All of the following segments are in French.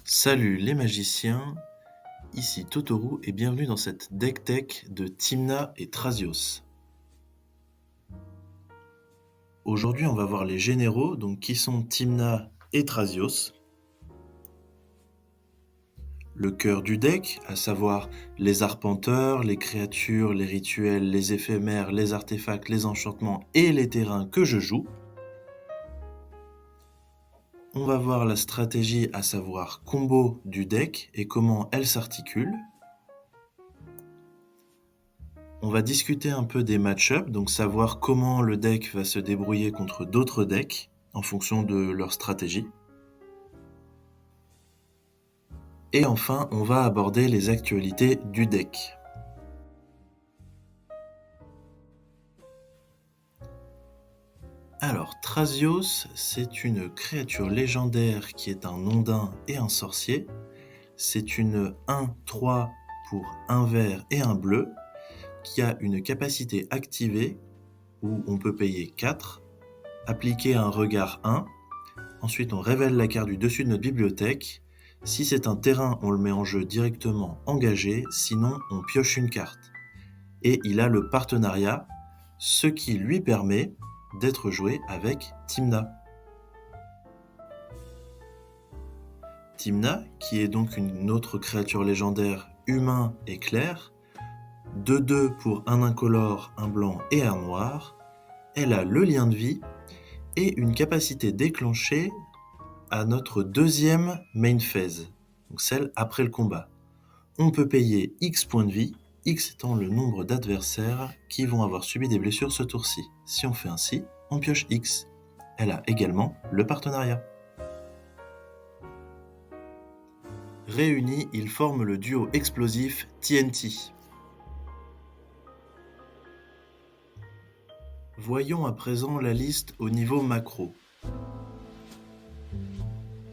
Salut les magiciens, ici Totoru et bienvenue dans cette deck tech de Tymna et Thrasios. Aujourd'hui on va voir les généraux, donc qui sont Tymna et Thrasios. Le cœur du deck, à savoir les arpenteurs, les créatures, les rituels, les éphémères, les artefacts, les enchantements et les terrains que je joue. On va voir la stratégie, à savoir combo du deck et comment elle s'articule. On va discuter un peu des match-ups, donc savoir comment le deck va se débrouiller contre d'autres decks en fonction de leur stratégie. Et enfin, on va aborder les actualités du deck. Alors, Thrasios, c'est une créature légendaire qui est un ondin et un sorcier. C'est une 1-3 pour un vert et un bleu, qui a une capacité activée où on peut payer 4, appliquer un regard 1, ensuite on révèle la carte du dessus de notre bibliothèque. Si c'est un terrain, on le met en jeu directement engagé, sinon on pioche une carte. Et il a le partenariat, ce qui lui permet d'être joué avec Tymna. Tymna, qui est donc une autre créature légendaire humain et clair, 2-2 pour un incolore, un blanc et un noir. Elle a le lien de vie et une capacité déclenchée à notre deuxième main phase, donc celle après le combat. On peut payer X points de vie, X étant le nombre d'adversaires qui vont avoir subi des blessures ce tour-ci. Si on fait ainsi, on pioche X. Elle a également le partenariat. Réunis, ils forment le duo explosif TNT. Voyons à présent la liste au niveau macro.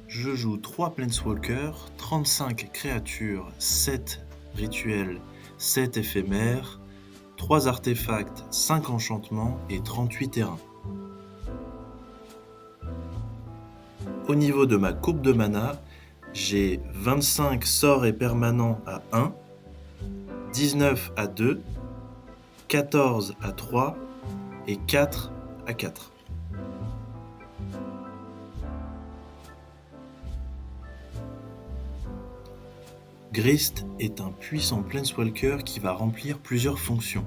Je joue 3 Planeswalkers, 35 créatures, 7 rituels, 7 éphémères, 3 artefacts, 5 enchantements et 38 terrains. Au niveau de ma courbe de mana, j'ai 25 sorts et permanents à 1, 19 à 2, 14 à 3 et 4 à 4. Grist est un puissant Planeswalker qui va remplir plusieurs fonctions.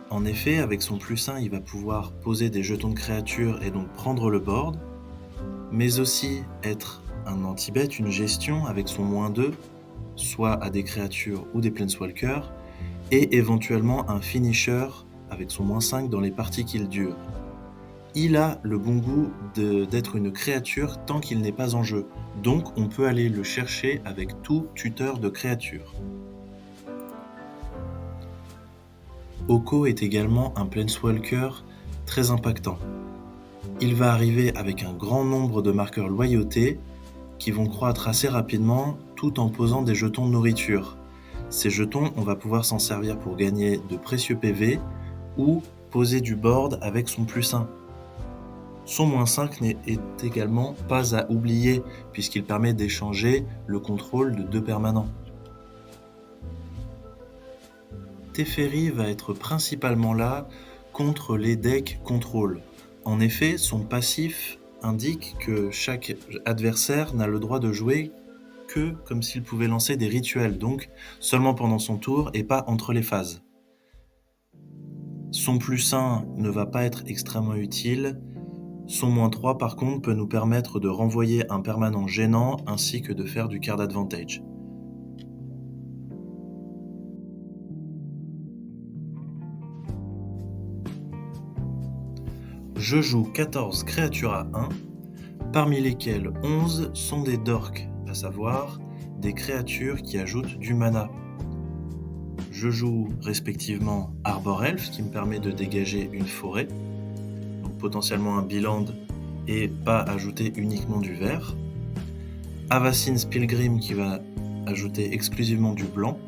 En effet, avec son +1, il va pouvoir poser des jetons de créatures et donc prendre le board, mais aussi être un anti-bet, une gestion avec son -2, soit à des créatures ou des Planeswalkers, et éventuellement un finisher avec son -5 dans les parties qu'il dure. Il a le bon goût d'être une créature tant qu'il n'est pas en jeu, donc on peut aller le chercher avec tout tuteur de créatures. Oko est également un Planeswalker très impactant. Il va arriver avec un grand nombre de marqueurs loyauté qui vont croître assez rapidement tout en posant des jetons de nourriture. Ces jetons, on va pouvoir s'en servir pour gagner de précieux PV ou poser du board avec son +1. Son -5 n'est également pas à oublier puisqu'il permet d'échanger le contrôle de 2 permanents. Teferi va être principalement là contre les decks contrôle. En effet, son passif indique que chaque adversaire n'a le droit de jouer que comme s'il pouvait lancer des rituels, donc seulement pendant son tour et pas entre les phases. Son +1 ne va pas être extrêmement utile. Son -3 par contre peut nous permettre de renvoyer un permanent gênant ainsi que de faire du card advantage. Je joue 14 créatures à 1, parmi lesquelles 11 sont des dorks, à savoir des créatures qui ajoutent du mana. Je joue respectivement Arbor Elf qui me permet de dégager une forêt, donc potentiellement un biland et pas ajouter uniquement du vert. Avacyn's Pilgrim qui va ajouter exclusivement du blanc.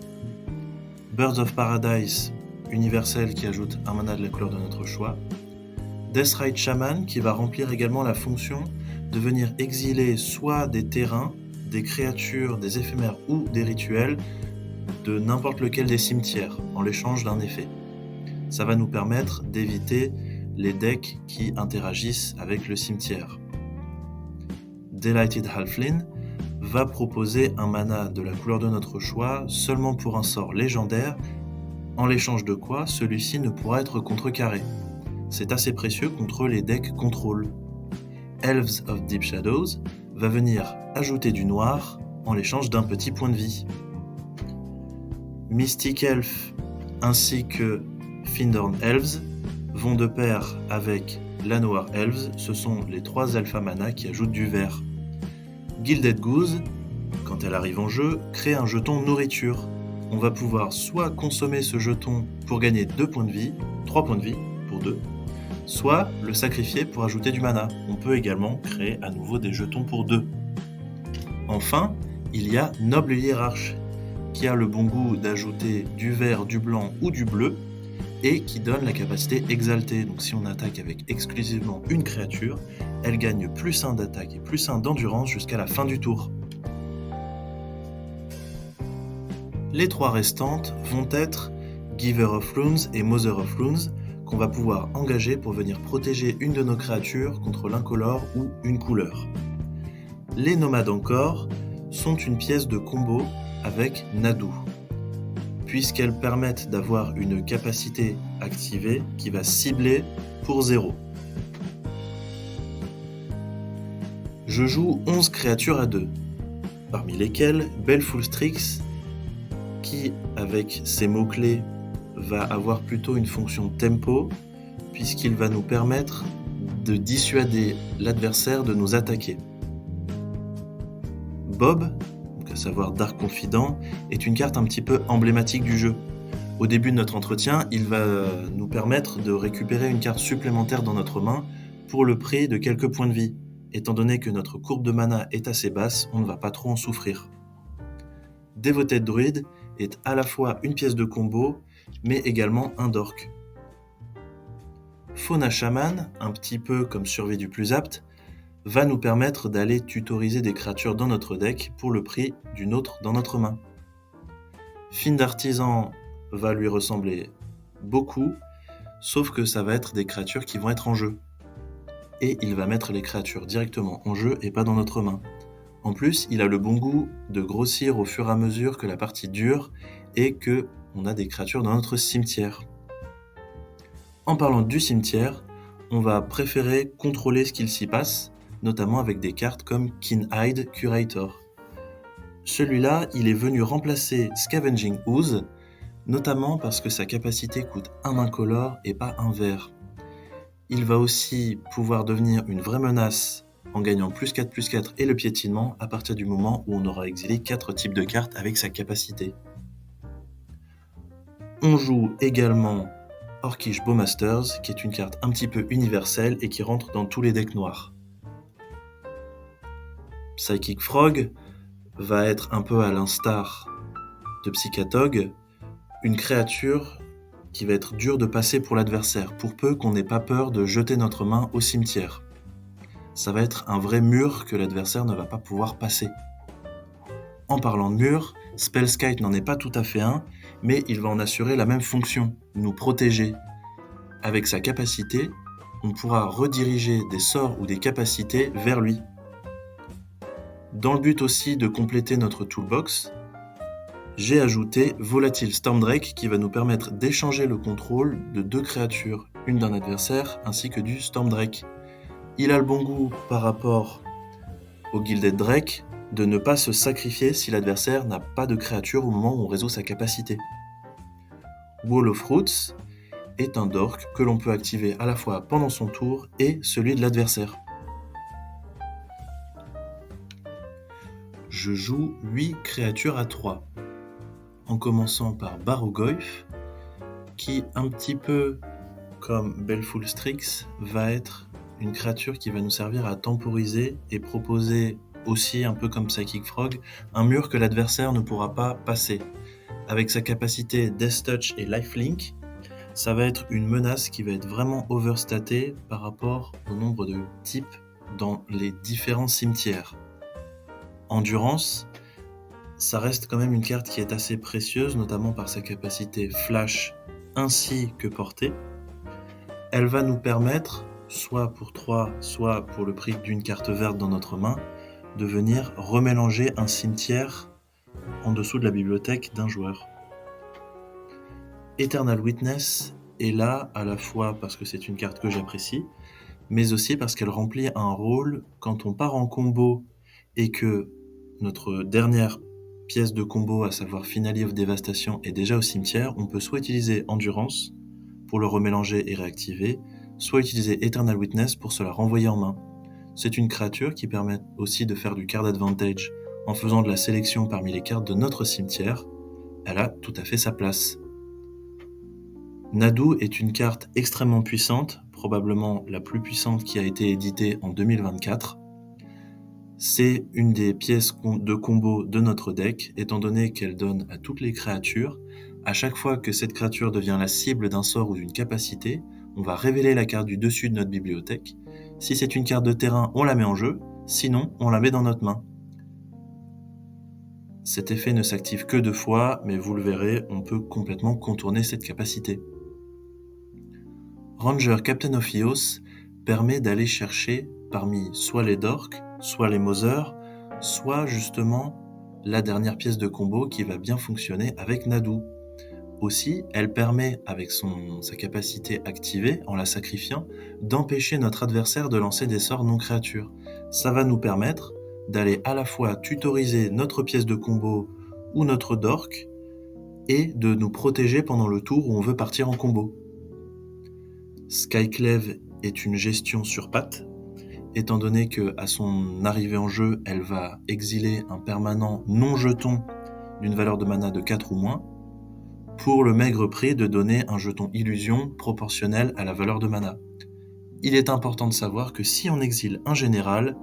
Birds of Paradise universel qui ajoute un mana de la couleur de notre choix. Deathrite Shaman qui va remplir également la fonction de venir exiler soit des terrains, des créatures, des éphémères ou des rituels de n'importe lequel des cimetières en l'échange d'un effet. Ça va nous permettre d'éviter les decks qui interagissent avec le cimetière. Delighted Halfling va proposer un mana de la couleur de notre choix seulement pour un sort légendaire, en l'échange de quoi celui-ci ne pourra être contrecarré. C'est assez précieux contre les decks contrôle. Elves of Deep Shadows va venir ajouter du noir en l'échange d'un petit point de vie. Mystic Elf ainsi que Findorn Elves vont de pair avec Llanowar Elves, ce sont les 3 alpha mana qui ajoutent du vert. Gilded Goose, quand elle arrive en jeu, crée un jeton nourriture. On va pouvoir soit consommer ce jeton pour gagner 2 points de vie, 3 points de vie pour 2, soit le sacrifier pour ajouter du mana. On peut également créer à nouveau des jetons pour 2. Enfin, il y a Noble Hiérarche, qui a le bon goût d'ajouter du vert, du blanc ou du bleu, et qui donne la capacité exaltée. Donc si on attaque avec exclusivement une créature, elle gagne plus 1 d'attaque et plus 1 d'endurance jusqu'à la fin du tour. Les 3 restantes vont être Giver of Runes et Mother of Runes, qu'on va pouvoir engager pour venir protéger une de nos créatures contre l'incolore ou une couleur. Les Nomades encore sont une pièce de combo avec Nadu, puisqu'elles permettent d'avoir une capacité activée qui va cibler pour 0. Je joue 11 créatures à 2, parmi lesquelles Baleful Strix, qui avec ses mots-clés va avoir plutôt une fonction tempo, puisqu'il va nous permettre de dissuader l'adversaire de nous attaquer. Bob, donc à savoir Dark Confident, est une carte un petit peu emblématique du jeu. Au début de notre entretien, il va nous permettre de récupérer une carte supplémentaire dans notre main pour le prix de quelques points de vie. Étant donné que notre courbe de mana est assez basse, on ne va pas trop en souffrir. Devoted Druid est à la fois une pièce de combo, mais également un dork. Fauna Shaman, un petit peu comme survie du plus apte, va nous permettre d'aller tutoriser des créatures dans notre deck pour le prix d'une autre dans notre main. Fiend d'Artisan va lui ressembler beaucoup, sauf que ça va être des créatures qui vont être en jeu. Et il va mettre les créatures directement en jeu et pas dans notre main. En plus, il a le bon goût de grossir au fur et à mesure que la partie dure et que on a des créatures dans notre cimetière. En parlant du cimetière, on va préférer contrôler ce qu'il s'y passe, notamment avec des cartes comme Keen-Eyed Curator. Celui-là, il est venu remplacer Scavenging Ooze, notamment parce que sa capacité coûte un incolore et pas un vert. Il va aussi pouvoir devenir une vraie menace en gagnant +4/+4 et le piétinement à partir du moment où on aura exilé 4 types de cartes avec sa capacité. On joue également Orcish Bowmasters, qui est une carte un petit peu universelle et qui rentre dans tous les decks noirs. Psychic Frog va être un peu à l'instar de Psychatog, une créature qui va être dure de passer pour l'adversaire, pour peu qu'on n'ait pas peur de jeter notre main au cimetière. Ça va être un vrai mur que l'adversaire ne va pas pouvoir passer. En parlant de mur, Spellskite n'en est pas tout à fait un, mais il va en assurer la même fonction, nous protéger. Avec sa capacité, on pourra rediriger des sorts ou des capacités vers lui. Dans le but aussi de compléter notre toolbox, j'ai ajouté Volatile Stormdrake qui va nous permettre d'échanger le contrôle de 2 créatures, une d'un adversaire ainsi que du Stormdrake. Il a le bon goût par rapport au Gilded Drake de ne pas se sacrifier si l'adversaire n'a pas de créature au moment où on résout sa capacité. Wall of Roots est un dork que l'on peut activer à la fois pendant son tour et celui de l'adversaire. Je joue 8 créatures à 3, en commençant par Barrogoyf, qui, un petit peu comme Baleful Strix, va être une créature qui va nous servir à temporiser et proposer aussi, un peu comme Psychic Frog, un mur que l'adversaire ne pourra pas passer. Avec sa capacité Death Touch et Lifelink, ça va être une menace qui va être vraiment overstatée par rapport au nombre de types dans les différents cimetières. Endurance, ça reste quand même une carte qui est assez précieuse, notamment par sa capacité flash ainsi que portée. Elle va nous permettre, soit pour 3, soit pour le prix d'une carte verte dans notre main, de venir remélanger un cimetière en dessous de la bibliothèque d'un joueur. Eternal Witness est là à la fois parce que c'est une carte que j'apprécie, mais aussi parce qu'elle remplit un rôle quand on part en combo et que notre dernière pièce de combo, à savoir Finale of Devastation, est déjà au cimetière. On peut soit utiliser Endurance pour le remélanger et réactiver, soit utiliser Eternal Witness pour se la renvoyer en main. C'est une créature qui permet aussi de faire du card advantage en faisant de la sélection parmi les cartes de notre cimetière. Elle a tout à fait sa place. Nadu est une carte extrêmement puissante, probablement la plus puissante qui a été éditée en 2024. C'est une des pièces de combo de notre deck, étant donné qu'elle donne à toutes les créatures. À chaque fois que cette créature devient la cible d'un sort ou d'une capacité, on va révéler la carte du dessus de notre bibliothèque. Si c'est une carte de terrain, on la met en jeu, sinon on la met dans notre main. Cet effet ne s'active que 2 fois, mais vous le verrez, on peut complètement contourner cette capacité. Ranger Captain of Eos permet d'aller chercher parmi soit les Dorks, soit les Mother, soit justement la dernière pièce de combo qui va bien fonctionner avec Nadu. Aussi, elle permet, avec sa capacité activée, en la sacrifiant, d'empêcher notre adversaire de lancer des sorts non créatures. Ça va nous permettre d'aller à la fois tutoriser notre pièce de combo ou notre Dork, et de nous protéger pendant le tour où on veut partir en combo. Skyclave est une gestion sur pattes, étant donné qu'à son arrivée en jeu, elle va exiler un permanent non-jeton d'une valeur de mana de 4 ou moins, pour le maigre prix de donner un jeton illusion proportionnel à la valeur de mana. Il est important de savoir que si on exile un général,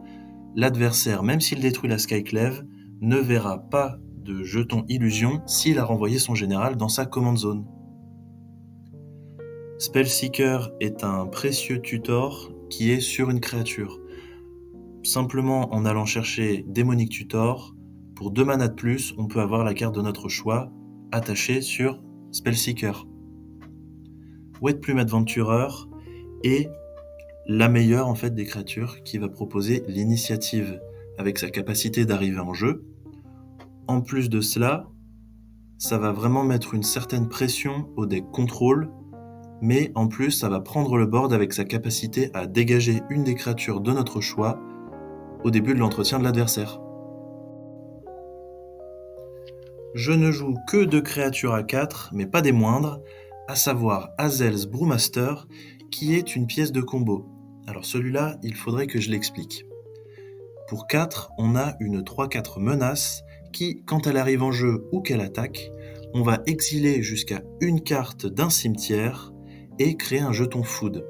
l'adversaire, même s'il détruit la Skyclave, ne verra pas de jeton illusion s'il a renvoyé son général dans sa command zone. Spellseeker est un précieux tutor qui est sur une créature. Simplement en allant chercher Demonic Tutor, pour 2 manas de plus, on peut avoir la carte de notre choix attachée sur Spellseeker. Wet Plume Adventurer est la meilleure en fait des créatures qui va proposer l'initiative avec sa capacité d'arriver en jeu. En plus de cela, ça va vraiment mettre une certaine pression au deck contrôle, mais en plus ça va prendre le board avec sa capacité à dégager une des créatures de notre choix au début de l'entretien de l'adversaire. Je ne joue que 2 créatures à 4, mais pas des moindres, à savoir Hazel's Brewmaster, qui est une pièce de combo. Alors celui-là, il faudrait que je l'explique. Pour 4, on a une 3-4 menace qui, quand elle arrive en jeu ou qu'elle attaque, on va exiler jusqu'à une carte d'un cimetière et créer un jeton food.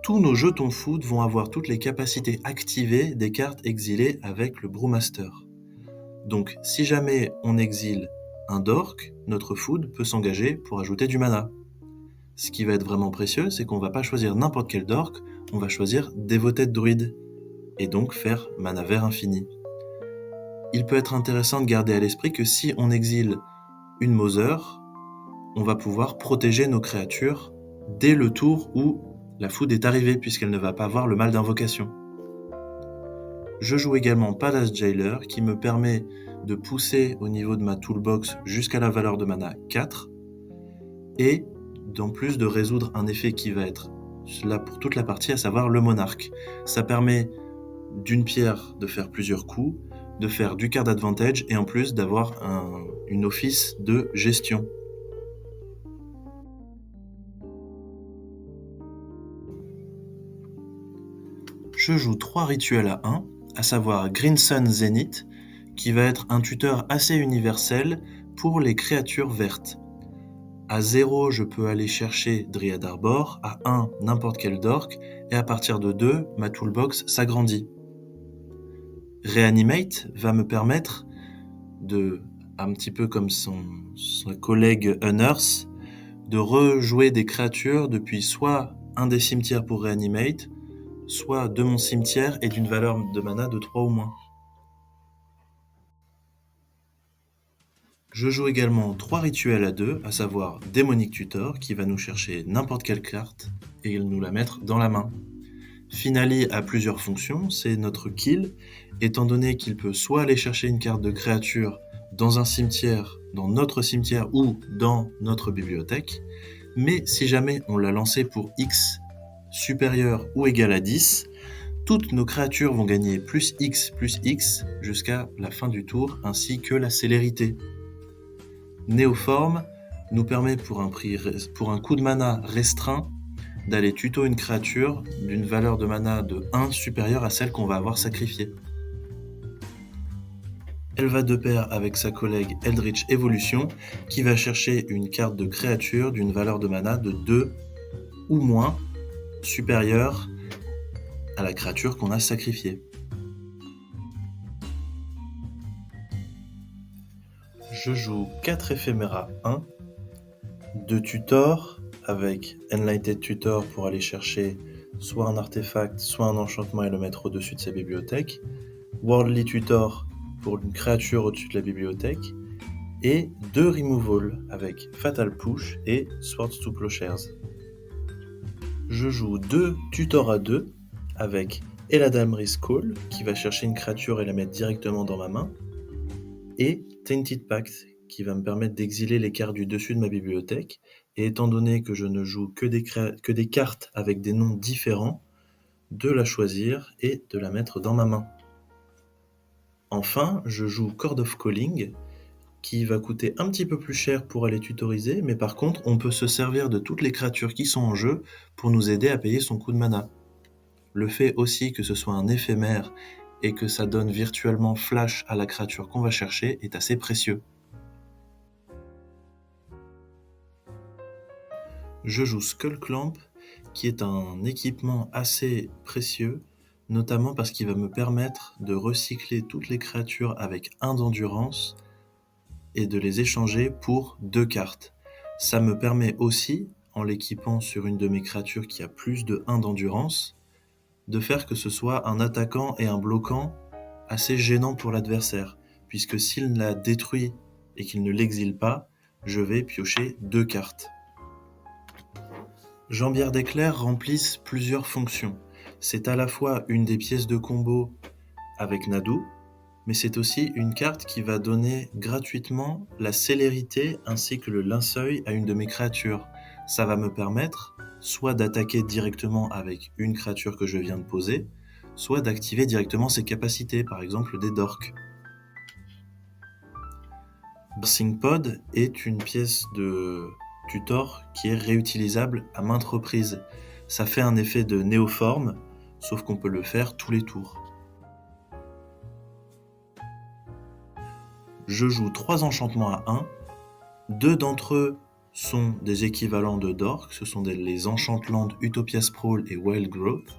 Tous nos jetons food vont avoir toutes les capacités activées des cartes exilées avec le Brewmaster. Donc si jamais on exile un Dork, notre food peut s'engager pour ajouter du mana. Ce qui va être vraiment précieux, c'est qu'on va pas choisir n'importe quel Dork, on va choisir Devoted Druid, et donc faire mana vert infini. Il peut être intéressant de garder à l'esprit que si on exile une Mother, on va pouvoir protéger nos créatures dès le tour où la food est arrivée, puisqu'elle ne va pas avoir le mal d'invocation. Je joue également Palace Jailer, qui me permet de pousser au niveau de ma toolbox jusqu'à la valeur de mana 4, et en plus de résoudre un effet qui va être là pour toute la partie, à savoir le monarque. Ça permet d'une pierre de faire plusieurs coups, de faire du card advantage, et en plus d'avoir une office de gestion. Je joue 3 rituels à 1, à savoir Green Sun Zenith, qui va être un tuteur assez universel pour les créatures vertes. À 0, je peux aller chercher Dryad Arbor, à 1, n'importe quel Dork, et à partir de 2, ma toolbox s'agrandit. Reanimate va me permettre de, un petit peu comme son collègue Unearth, de rejouer des créatures depuis soit un des cimetières pour Reanimate, soit de mon cimetière et d'une valeur de mana de 3 ou moins. Je joue également 3 rituels à 2, à savoir Demonic Tutor, qui va nous chercher n'importe quelle carte et nous la mettre dans la main. Finale a plusieurs fonctions, c'est notre kill, étant donné qu'il peut soit aller chercher une carte de créature dans un cimetière, dans notre cimetière ou dans notre bibliothèque, mais si jamais on l'a lancé pour X supérieur ou égal à 10, toutes nos créatures vont gagner plus X jusqu'à la fin du tour, ainsi que la célérité. Néoforme nous permet pour un coût de mana restreint d'aller tuto une créature d'une valeur de mana de 1 supérieure à celle qu'on va avoir sacrifiée. Elle va de pair avec sa collègue Eldritch Evolution qui va chercher une carte de créature d'une valeur de mana de 2 ou moins supérieure à la créature qu'on a sacrifiée. Je joue 4 éphéméras 1, 2 tutors avec Enlightened Tutor pour aller chercher soit un artefact, soit un enchantement et le mettre au-dessus de sa bibliothèque, Worldly Tutor pour une créature au-dessus de la bibliothèque, et 2 removal avec Fatal Push et Swords to Plowshares. Je joue 2 tutors à 2 avec Eladamri's Call qui va chercher une créature et la mettre directement dans ma main, et Tainted Pact qui va me permettre d'exiler les cartes du dessus de ma bibliothèque, et étant donné que je ne joue que des cartes avec des noms différents, de la choisir et de la mettre dans ma main. Enfin, je joue Chord of Calling, qui va coûter un petit peu plus cher pour aller tutoriser, mais par contre, on peut se servir de toutes les créatures qui sont en jeu pour nous aider à payer son coût de mana. Le fait aussi que ce soit un éphémère et que ça donne virtuellement flash à la créature qu'on va chercher est assez précieux. Je joue Skullclamp, qui est un équipement assez précieux, notamment parce qu'il va me permettre de recycler toutes les créatures avec 1 d'endurance et de les échanger pour 2 cartes. Ça me permet aussi, en l'équipant sur une de mes créatures qui a plus de 1 d'endurance, de faire que ce soit un attaquant et un bloquant assez gênant pour l'adversaire, puisque s'il la détruit et qu'il ne l'exile pas, je vais piocher 2 cartes. Jambière d'éclair remplissent plusieurs fonctions. C'est à la fois une des pièces de combo avec Nadu, mais c'est aussi une carte qui va donner gratuitement la célérité ainsi que le linceuil à une de mes créatures. Ça va me permettre soit d'attaquer directement avec une créature que je viens de poser, soit d'activer directement ses capacités, par exemple des dorks. Bursting Pod est une pièce de tutor qui est réutilisable à maintes reprises. Ça fait un effet de néoforme, sauf qu'on peut le faire tous les tours. Je joue 3 enchantements à 1, 2 d'entre eux sont des équivalents de Dork, ce sont les Enchantlands Utopia Sprawl et Wild Growth.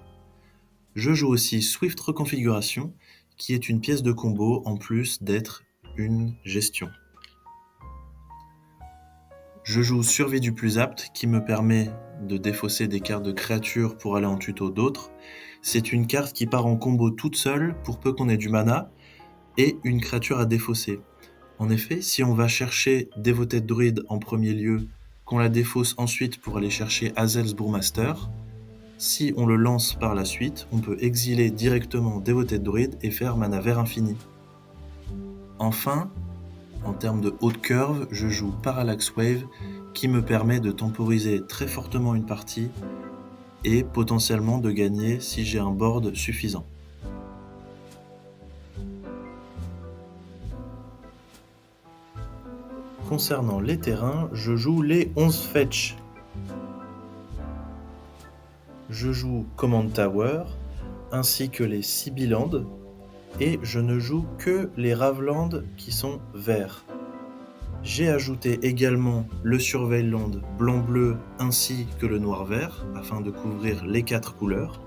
Je joue aussi Swift Reconfiguration, qui est une pièce de combo en plus d'être une gestion. Je joue Survie du plus apte, qui me permet de défausser des cartes de créatures pour aller en tuto d'autres. C'est une carte qui part en combo toute seule pour peu qu'on ait du mana, et une créature à défausser. En effet, si on va chercher Devoted Druid en premier lieu, qu'on la défausse ensuite pour aller chercher Hazel's Brewmaster, si on le lance par la suite, on peut exiler directement Devoted Druid et faire mana vert infini. Enfin, en termes de haute curve, je joue Parallax Wave qui me permet de temporiser très fortement une partie et potentiellement de gagner si j'ai un board suffisant. Concernant les terrains, je joue les 11 fetch. Je joue Command Tower, ainsi que les Sibyland, et je ne joue que les Raveland qui sont verts. J'ai ajouté également le Surveilland blanc-bleu ainsi que le noir-vert, afin de couvrir les 4 couleurs.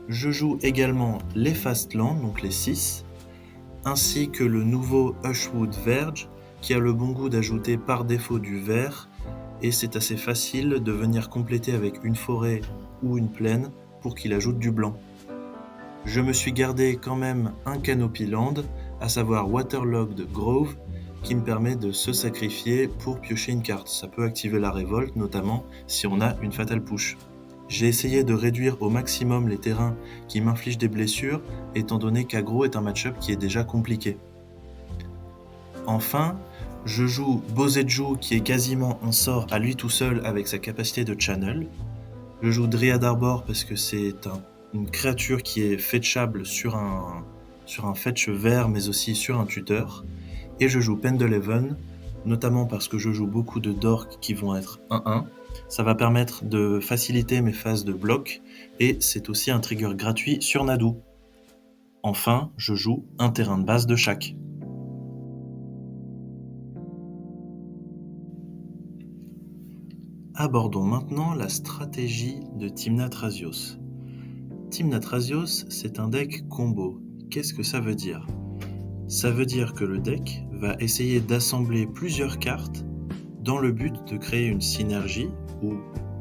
Je joue également les Fastlands, donc les 6, ainsi que le nouveau Hushwood Verge, qui a le bon goût d'ajouter par défaut du vert, et c'est assez facile de venir compléter avec une forêt ou une plaine pour qu'il ajoute du blanc. Je me suis gardé quand même un Canopy Land, à savoir Waterlogged Grove, qui me permet de se sacrifier pour piocher une carte. Ça peut activer la révolte, notamment si on a une Fatal Push. J'ai essayé de réduire au maximum les terrains qui m'infligent des blessures, étant donné qu'Aggro est un match-up qui est déjà compliqué. Enfin, je joue Boseju qui est quasiment un sort à lui tout seul avec sa capacité de channel. Je joue Dryad Arbor parce que c'est une créature qui est fetchable sur un fetch vert mais aussi sur un tuteur. Et je joue Pendelhaven, notamment parce que je joue beaucoup de dorks qui vont être 1-1. Ça va permettre de faciliter mes phases de bloc et c'est aussi un trigger gratuit sur Nadu. Enfin, je joue un terrain de base de chaque. Abordons maintenant la stratégie de Tymna Thrasios. Tymna Thrasios, c'est un deck combo. Qu'est-ce que ça veut dire ? Ça veut dire que le deck va essayer d'assembler plusieurs cartes dans le but de créer une synergie, ou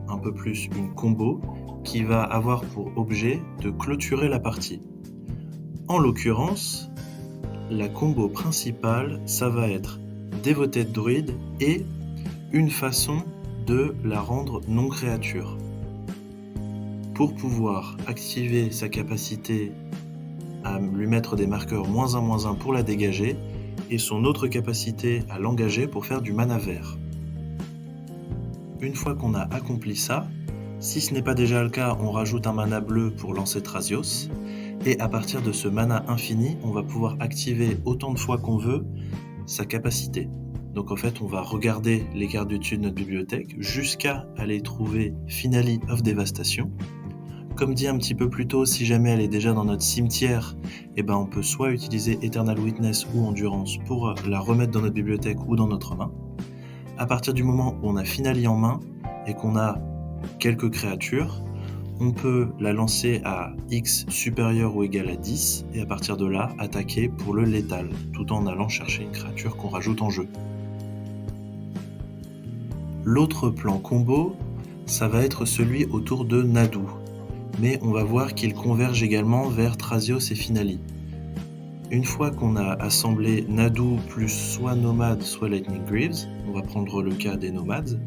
un peu plus une combo, qui va avoir pour objet de clôturer la partie. En l'occurrence, la combo principale, ça va être Devoted Druid et une façon de la rendre non-créature. Pour pouvoir activer sa capacité à lui mettre des marqueurs -1/-1 pour la dégager, et son autre capacité à l'engager pour faire du mana vert. Une fois qu'on a accompli ça, si ce n'est pas déjà le cas, on rajoute un mana bleu pour lancer Thrasios, et à partir de ce mana infini, on va pouvoir activer autant de fois qu'on veut sa capacité. Donc en fait, on va regarder les cartes du dessus de notre bibliothèque jusqu'à aller trouver Finale of Devastation. Comme dit un petit peu plus tôt, si jamais elle est déjà dans notre cimetière, on peut soit utiliser Eternal Witness ou Endurance pour la remettre dans notre bibliothèque ou dans notre main. À partir du moment où on a Finale en main et qu'on a quelques créatures, on peut la lancer à X supérieur ou égal à 10 et à partir de là, attaquer pour le létal, tout en allant chercher une créature qu'on rajoute en jeu. L'autre plan combo, ça va être celui autour de Nadu, mais on va voir qu'il converge également vers Thrasios et Finale. Une fois qu'on a assemblé Nadu plus soit Nomade, soit Lightning Greaves, on va prendre le cas des Nomades,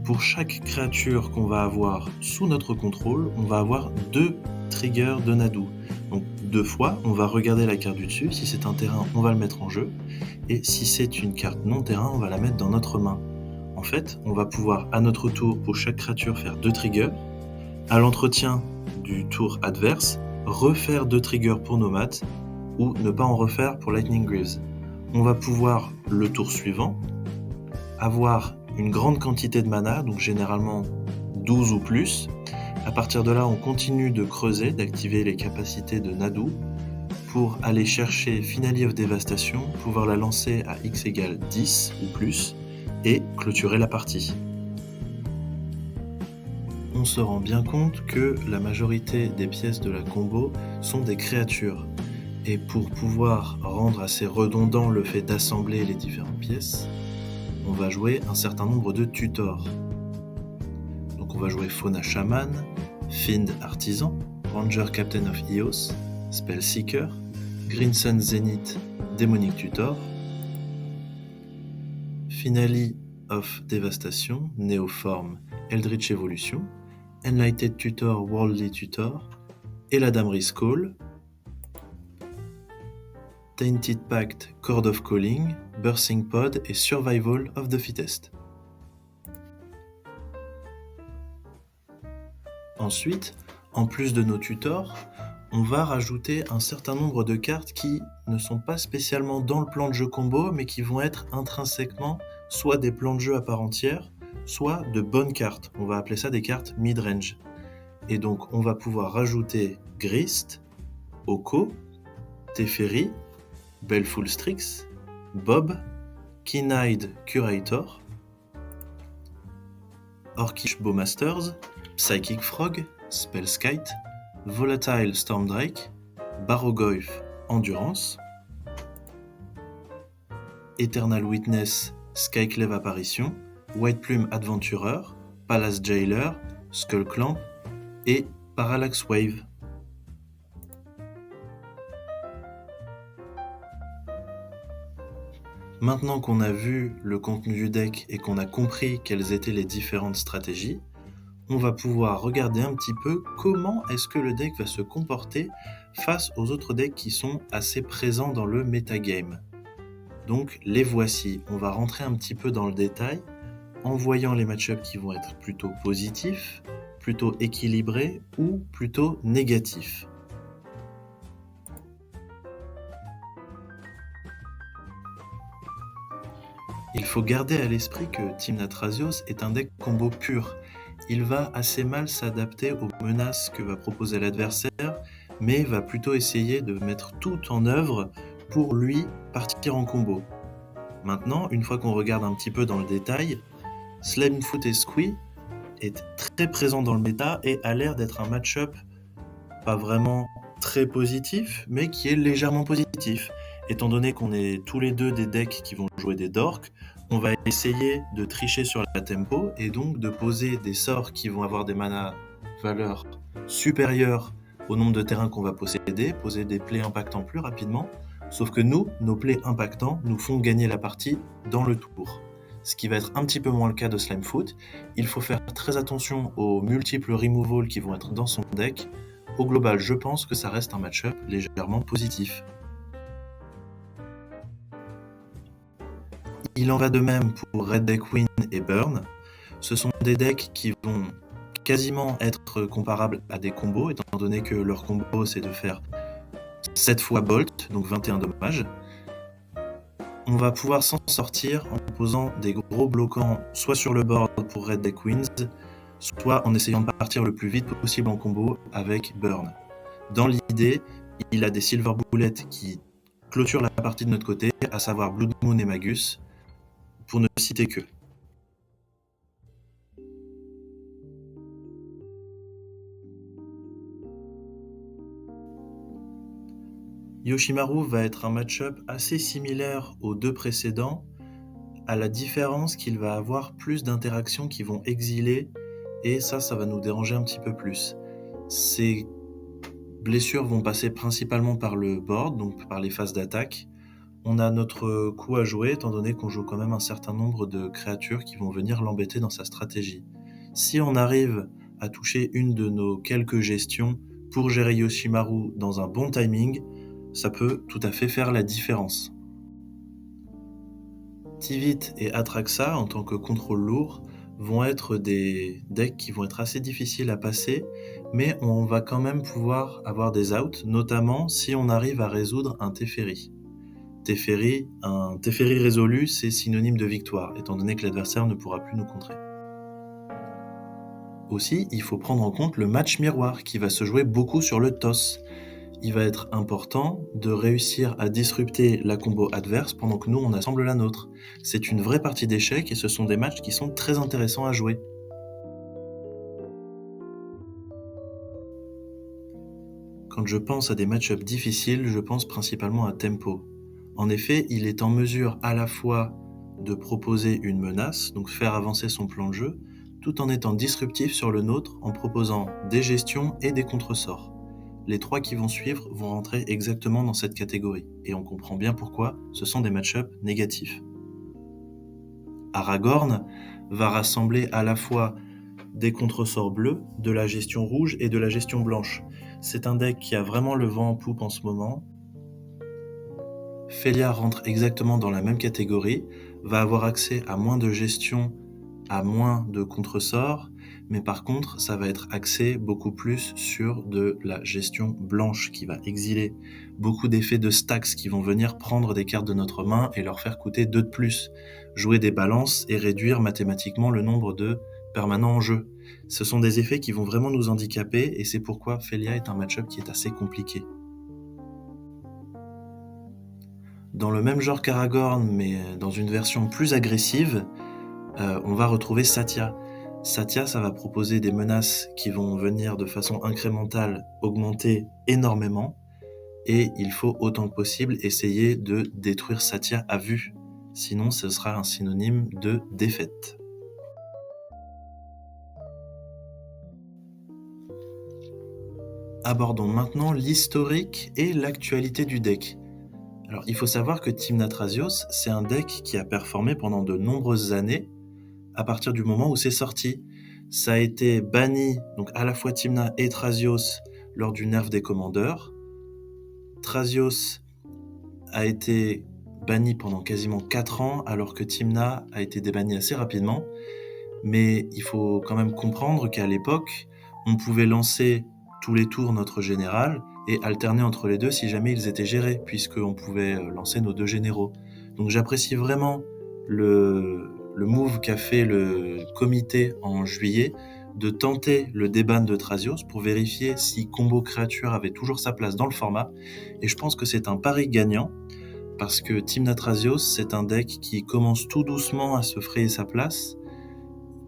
pour chaque créature qu'on va avoir sous notre contrôle, on va avoir 2 triggers de Nadu. Donc 2 fois, on va regarder la carte du dessus, si c'est un terrain, on va le mettre en jeu, et si c'est une carte non terrain, on va la mettre dans notre main. En fait, on va pouvoir à notre tour, pour chaque créature, faire 2 triggers, à l'entretien du tour adverse, refaire 2 triggers pour Nomade, ou ne pas en refaire pour Lightning Greaves. On va pouvoir, le tour suivant, avoir une grande quantité de mana, donc généralement 12 ou plus. À partir de là, on continue de creuser, d'activer les capacités de Nadu pour aller chercher Finale of Devastation, pouvoir la lancer à X égale 10 ou plus et clôturer la partie. On se rend bien compte que la majorité des pièces de la combo sont des créatures. Et pour pouvoir rendre assez redondant le fait d'assembler les différentes pièces, on va jouer un certain nombre de tutors. Donc on va jouer Fauna Shaman, Fiend Artisan, Ranger Captain of Eos, Spellseeker, Green Sun Zenith, Demonic Tutor, Finale of Devastation, Neoform, Eldritch Evolution, Enlightened Tutor, Worldly Tutor, Eladamri's Call, Tainted Pact, Chord of Calling, Birthing Pod et Survival of the Fittest. Ensuite, en plus de nos tutors, on va rajouter un certain nombre de cartes qui ne sont pas spécialement dans le plan de jeu combo, mais qui vont être intrinsèquement soit des plans de jeu à part entière, soit de bonnes cartes. On va appeler ça des cartes mid-range. Et donc, on va pouvoir rajouter Grist, Oko, Teferi, Baleful Strix, Bob, Keen-Eyed Curator, Orcish Bowmasters, Psychic Frog, Spellskite, Volatile Stormdrake, Barrogoyf Endurance, Eternal Witness Skyclave Apparition, White Plume Adventurer, Palace Jailer, Skullclamp et Parallax Wave. Maintenant qu'on a vu le contenu du deck et qu'on a compris quelles étaient les différentes stratégies, on va pouvoir regarder un petit peu comment est-ce que le deck va se comporter face aux autres decks qui sont assez présents dans le metagame. Donc les voici, on va rentrer un petit peu dans le détail en voyant les match-ups qui vont être plutôt positifs, plutôt équilibrés ou plutôt négatifs. Il faut garder à l'esprit que Team Natrasios est un deck combo pur. Il va assez mal s'adapter aux menaces que va proposer l'adversaire, mais va plutôt essayer de mettre tout en œuvre pour lui partir en combo. Maintenant, une fois qu'on regarde un petit peu dans le détail, Slimefoot et Squee est très présent dans le méta et a l'air d'être un match-up pas vraiment très positif, mais qui est légèrement positif. Étant donné qu'on est tous les deux des decks qui vont jouer des dorks, on va essayer de tricher sur la tempo et donc de poser des sorts qui vont avoir des mana valeurs supérieures au nombre de terrains qu'on va posséder, poser des plays impactants plus rapidement, sauf que nous, nos plays impactants nous font gagner la partie dans le tour. Ce qui va être un petit peu moins le cas de Slimefoot. Il faut faire très attention aux multiples removals qui vont être dans son deck. Au global, je pense que ça reste un match-up légèrement positif. Il en va de même pour Red Deck Win et Burn. Ce sont des decks qui vont quasiment être comparables à des combos, étant donné que leur combo c'est de faire 7 fois Bolt, donc 21 dommages. On va pouvoir s'en sortir en posant des gros bloquants soit sur le board pour Red Deck Wins, soit en essayant de partir le plus vite possible en combo avec Burn. Dans l'idée, il a des Silver Bullets qui clôturent la partie de notre côté, à savoir Blood Moon et Magus, pour ne citer que. Yoshimaru va être un match-up assez similaire aux deux précédents, à la différence qu'il va avoir plus d'interactions qui vont exiler, et ça va nous déranger un petit peu plus. Ces blessures vont passer principalement par le board, donc par les phases d'attaque. On a notre coup à jouer, étant donné qu'on joue quand même un certain nombre de créatures qui vont venir l'embêter dans sa stratégie. Si on arrive à toucher une de nos quelques gestions pour gérer Yoshimaru dans un bon timing, ça peut tout à fait faire la différence. Tivit et Atraxa, en tant que contrôle lourd, vont être des decks qui vont être assez difficiles à passer, mais on va quand même pouvoir avoir des outs, notamment si on arrive à résoudre un Teferi. Un Teferi résolu, c'est synonyme de victoire, étant donné que l'adversaire ne pourra plus nous contrer. Aussi, il faut prendre en compte le match miroir, qui va se jouer beaucoup sur le toss. Il va être important de réussir à disrupter la combo adverse pendant que nous on assemble la nôtre. C'est une vraie partie d'échecs et ce sont des matchs qui sont très intéressants à jouer. Quand je pense à des match-ups difficiles, je pense principalement à Tempo. En effet, il est en mesure à la fois de proposer une menace, donc faire avancer son plan de jeu, tout en étant disruptif sur le nôtre en proposant des gestions et des contresorts. Les trois qui vont suivre vont rentrer exactement dans cette catégorie, et on comprend bien pourquoi ce sont des match-ups négatifs. Aragorn va rassembler à la fois des contresorts bleus, de la gestion rouge et de la gestion blanche. C'est un deck qui a vraiment le vent en poupe en ce moment. Felia rentre exactement dans la même catégorie, va avoir accès à moins de gestion, à moins de contresorts, mais par contre, ça va être axé beaucoup plus sur de la gestion blanche qui va exiler beaucoup d'effets de stacks qui vont venir prendre des cartes de notre main et leur faire coûter 2 de plus, jouer des balances et réduire mathématiquement le nombre de permanents en jeu. Ce sont des effets qui vont vraiment nous handicaper et c'est pourquoi Felia est un match-up qui est assez compliqué. Dans le même genre qu'Aragorn, mais dans une version plus agressive, on va retrouver Satya. Satya, ça va proposer des menaces qui vont venir de façon incrémentale augmenter énormément, et il faut autant que possible essayer de détruire Satya à vue, sinon ce sera un synonyme de défaite. Abordons maintenant l'historique et l'actualité du deck. Alors, il faut savoir que Tymna Thrasios, c'est un deck qui a performé pendant de nombreuses années à partir du moment où c'est sorti. Ça a été banni, donc à la fois Tymna et Thrasios, lors du nerf des commandeurs. Thrasios a été banni pendant quasiment 4 ans, alors que Tymna a été débanni assez rapidement. Mais il faut quand même comprendre qu'à l'époque, on pouvait lancer tous les tours notre général et alterner entre les deux si jamais ils étaient gérés, puisqu'on pouvait lancer nos 2 généraux. Donc j'apprécie vraiment le move qu'a fait le comité en juillet de tenter le déban de Thrasios pour vérifier si combo créature avait toujours sa place dans le format. Et je pense que c'est un pari gagnant parce que Tymna Thrasios, c'est un deck qui commence tout doucement à se frayer sa place.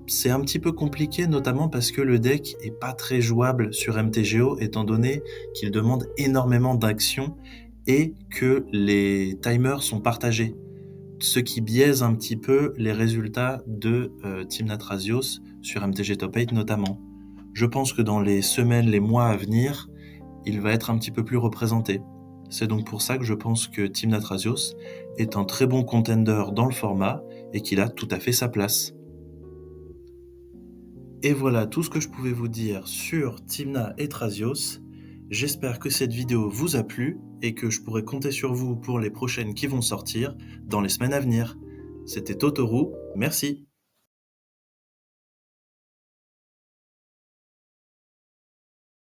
C'est un petit peu compliqué, notamment parce que le deck est pas très jouable sur MTGO, étant donné qu'il demande énormément d'actions et que les timers sont partagés. Ce qui biaise un petit peu les résultats de Tymna Thrasios sur MTG Top 8 notamment. Je pense que dans les semaines, les mois à venir, il va être un petit peu plus représenté. C'est donc pour ça que je pense que Tymna Thrasios est un très bon contender dans le format et qu'il a tout à fait sa place. Et voilà tout ce que je pouvais vous dire sur Tymna et Thrasios. J'espère que cette vidéo vous a plu et que je pourrai compter sur vous pour les prochaines qui vont sortir dans les semaines à venir. C'était Totoru, merci.